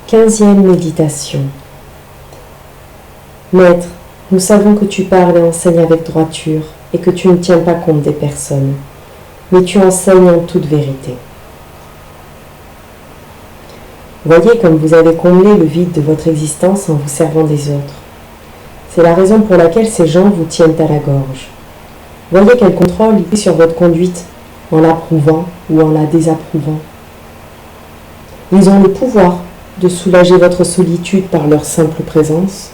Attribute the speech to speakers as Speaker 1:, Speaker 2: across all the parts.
Speaker 1: 15e méditation. Maître, nous savons que tu parles et enseignes avec droiture et que tu ne tiens pas compte des personnes, mais tu enseignes en toute vérité. Voyez comme vous avez comblé le vide de votre existence en vous servant des autres. C'est la raison pour laquelle ces gens vous tiennent à la gorge. Voyez quel contrôle il y a sur votre conduite en l'approuvant ou en la désapprouvant. Ils ont le pouvoir de soulager votre solitude par leur simple présence,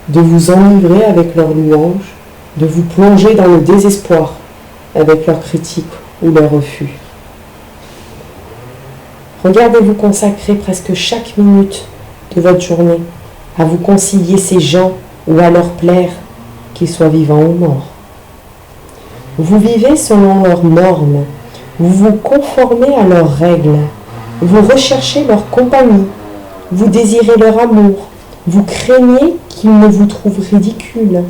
Speaker 1: de vous enivrer avec leurs louanges, de vous plonger dans le désespoir avec leurs critiques ou leurs refus. Regardez-vous consacrer presque chaque minute de votre journée à vous concilier ces gens ou à leur plaire, qu'ils soient vivants ou morts. Vous vivez selon leurs normes, vous vous conformez à leurs règles, vous recherchez leur compagnie, vous désirez leur amour, vous craignez qu'ils ne vous trouvent ridicule,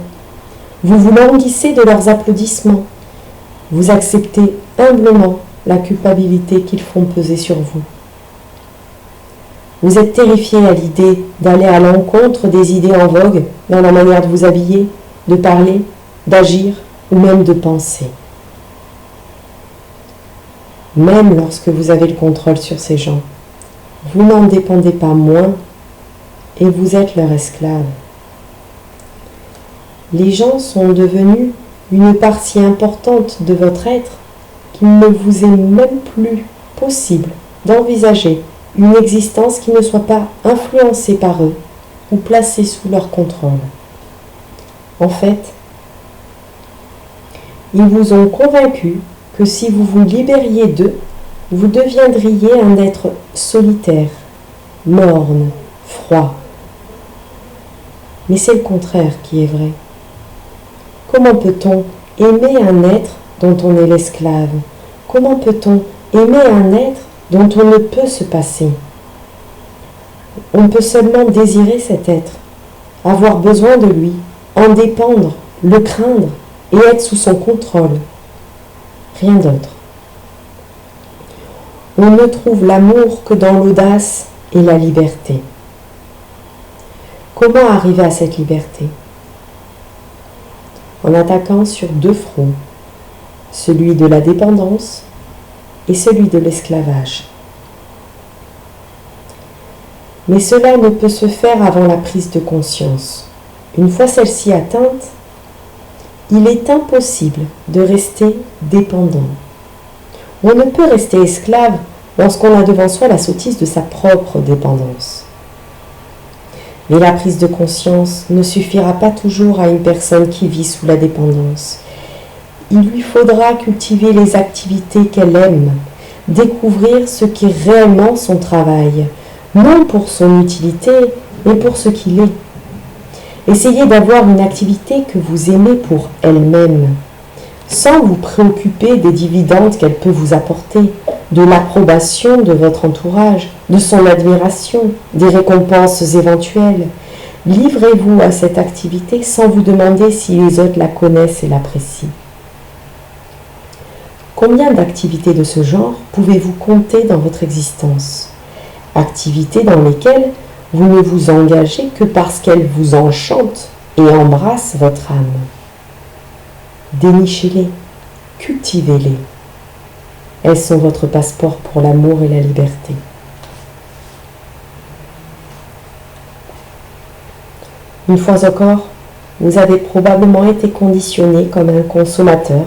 Speaker 1: vous vous languissez de leurs applaudissements, vous acceptez humblement la culpabilité qu'ils font peser sur vous. Vous êtes terrifié à l'idée d'aller à l'encontre des idées en vogue dans la manière de vous habiller, de parler, d'agir ou même de penser. Même lorsque vous avez le contrôle sur ces gens, vous n'en dépendez pas moins et vous êtes leur esclave. Les gens sont devenus une part si importante de votre être qu'il ne vous est même plus possible d'envisager une existence qui ne soit pas influencée par eux ou placée sous leur contrôle. En fait, ils vous ont convaincu que si vous vous libériez d'eux, vous deviendriez un être solitaire, morne, froid. Mais c'est le contraire qui est vrai. Comment peut-on aimer un être dont on est l'esclave? Comment peut-on aimer un être dont on ne peut se passer? On peut seulement désirer cet être, avoir besoin de lui, en dépendre, le craindre et être sous son contrôle. Rien d'autre. On ne trouve l'amour que dans l'audace et la liberté. Comment arriver à cette liberté? En attaquant sur deux fronts, celui de la dépendance et celui de l'esclavage. Mais cela ne peut se faire avant la prise de conscience. Une fois celle-ci atteinte, il est impossible de rester dépendant. On ne peut rester esclave lorsqu'on a devant soi la sottise de sa propre dépendance. Mais la prise de conscience ne suffira pas toujours à une personne qui vit sous la dépendance. Il lui faudra cultiver les activités qu'elle aime, découvrir ce qui est réellement son travail, non pour son utilité, mais pour ce qu'il est. Essayez d'avoir une activité que vous aimez pour elle-même, sans vous préoccuper des dividendes qu'elle peut vous apporter, de l'approbation de votre entourage, de son admiration, des récompenses éventuelles. Livrez-vous à cette activité sans vous demander si les autres la connaissent et l'apprécient. Combien d'activités de ce genre pouvez-vous compter dans votre existence? Activités dans lesquelles vous ne vous engagez que parce qu'elles vous enchantent et embrassent votre âme. Dénichez-les, cultivez-les. Elles sont votre passeport pour l'amour et la liberté. Une fois encore, vous avez probablement été conditionné comme un consommateur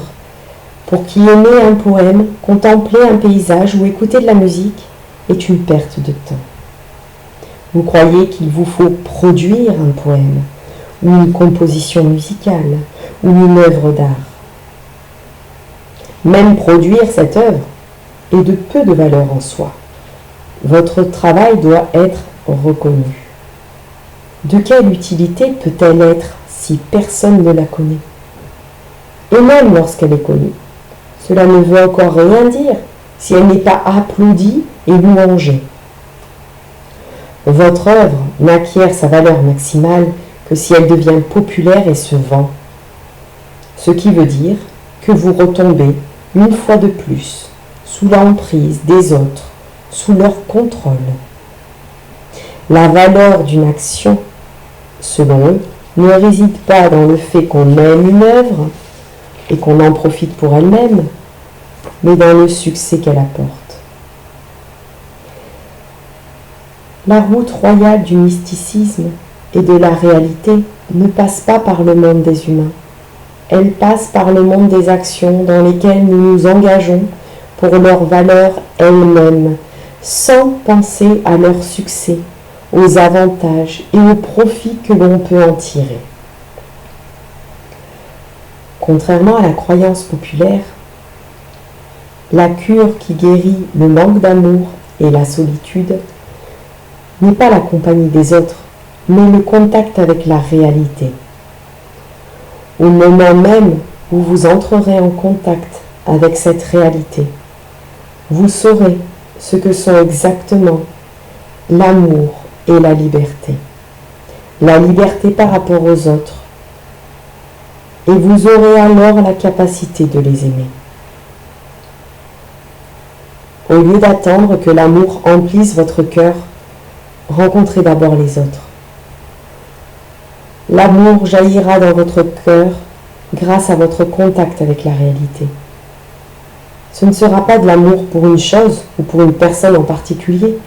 Speaker 1: pour qui aimer un poème, contempler un paysage ou écouter de la musique est une perte de temps. Vous croyez qu'il vous faut produire un poème, ou une composition musicale, ou une œuvre d'art. Même produire cette œuvre est de peu de valeur en soi. Votre travail doit être reconnu. De quelle utilité peut-elle être si personne ne la connaît? Et même lorsqu'elle est connue, cela ne veut encore rien dire si elle n'est pas applaudie et louangée. Votre œuvre n'acquiert sa valeur maximale que si elle devient populaire et se vend. Ce qui veut dire que vous retombez une fois de plus sous l'emprise des autres, sous leur contrôle. La valeur d'une action, selon eux, ne réside pas dans le fait qu'on aime une œuvre et qu'on en profite pour elle-même, mais dans le succès qu'elle apporte. La route royale du mysticisme et de la réalité ne passe pas par le monde des humains. Elle passe par le monde des actions dans lesquelles nous nous engageons pour leur valeur elle-même, sans penser à leur succès, aux avantages et aux profits que l'on peut en tirer. Contrairement à la croyance populaire, la cure qui guérit le manque d'amour et la solitude n'est pas la compagnie des autres, mais le contact avec la réalité. Au moment même où vous entrerez en contact avec cette réalité, vous saurez ce que sont exactement l'amour et la liberté. La liberté par rapport aux autres. Et vous aurez alors la capacité de les aimer. Au lieu d'attendre que l'amour emplisse votre cœur, rencontrez d'abord les autres. L'amour jaillira dans votre cœur grâce à votre contact avec la réalité. Ce ne sera pas de l'amour pour une chose ou pour une personne en particulier,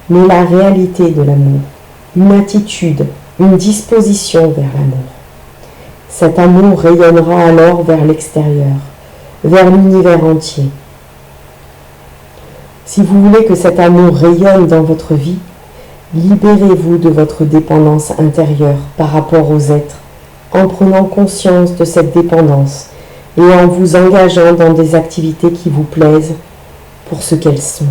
Speaker 1: mais la réalité de l'amour, une attitude, une disposition vers l'amour. Cet amour rayonnera alors vers l'extérieur, vers l'univers entier. Si vous voulez que cet amour rayonne dans votre vie, libérez-vous de votre dépendance intérieure par rapport aux êtres, en prenant conscience de cette dépendance et en vous engageant dans des activités qui vous plaisent pour ce qu'elles sont.